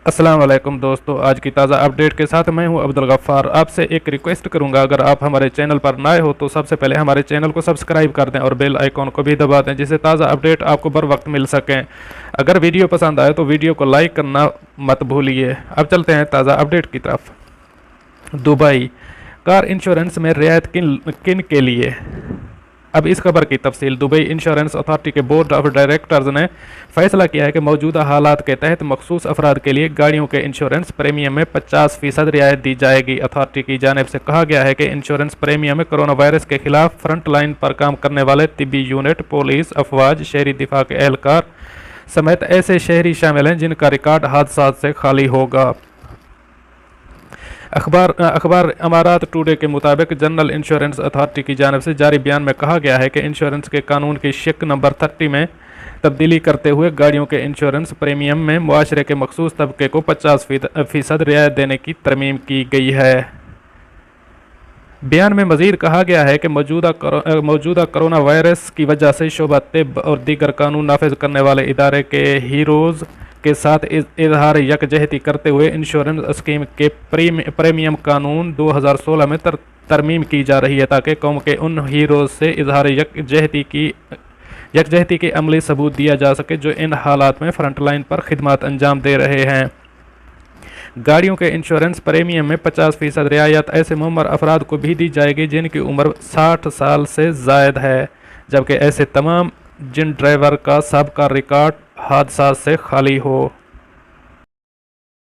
अस्सलाम वालेकुम दोस्तों, आज की ताज़ा अपडेट के साथ मैं हूं अब्दुल गफ्फार। आपसे एक रिक्वेस्ट करूंगा, अगर आप हमारे चैनल पर नए हो तो सबसे पहले हमारे चैनल को सब्सक्राइब कर दें और बेल आइकॉन को भी दबा दें, जिससे ताज़ा अपडेट आपको बर वक्त मिल सकें। अगर वीडियो पसंद आए तो वीडियो को लाइक करना मत भूलिए। अब चलते हैं ताज़ा अपडेट की तरफ। दुबई कार इंश्योरेंस में रियायत किन किन के लिए? अब इस खबर की तफसील। दुबई इंश्योरेंस अथॉरिटी के बोर्ड ऑफ डायरेक्टर्स ने फैसला किया है कि मौजूदा हालात के तहत मखसूस अफराद के लिए गाड़ियों के इंश्योरेंस प्रीमियम में 50% रियायत दी जाएगी। अथॉरिटी की जानिब से कहा गया है कि इंश्योरेंस प्रीमियम में कोरोना वायरस के खिलाफ फ्रंट लाइन पर काम करने वाले तिब्बी यूनिट, पुलिस, अफवाज, शहरी दिफा के एहलकार समेत ऐसे शहरी शामिल हैं जिनका रिकॉर्ड हादसात से खाली होगा। अखबार अमारात टुडे के मुताबिक जनरल इंश्योरेंस अथॉरिटी की जानिब से जारी बयान में कहा गया है कि इंश्योरेंस के कानून की शिक नंबर 30 में तब्दीली करते हुए गाड़ियों के इंश्योरेंस प्रीमियम में मुआशरे के मखसूस तबके को 50% रियायत देने की तरमीम की गई है। बयान में मजीद कहा गया है कि मौजूदा कोरोना वायरस की वजह से शोबा तिब और दीगर कानून नाफिज करने वाले इदारे के हीरोज़ के साथ इजहार यकजहती करते हुए इंश्योरेंस स्कीम के प्रीमियम कानून 2016 में तरमीम की जा रही है, ताकि कौम के उन हीरोज़ से इजहार यकजहती के अमली सबूत दिया जा सके जो इन हालात में फ्रंट लाइन पर खिदमत अंजाम दे रहे हैं। गाड़ियों के इंश्योरेंस प्रीमियम में 50% रियायत ऐसे मुअम्मर अफराद को भी दी जाएगी जिनकी उम्र 60 साल से ज़ायद है, जबकि ऐसे तमाम जिन ड्राइवर का सबका रिकॉर्ड हादसा से खाली हो।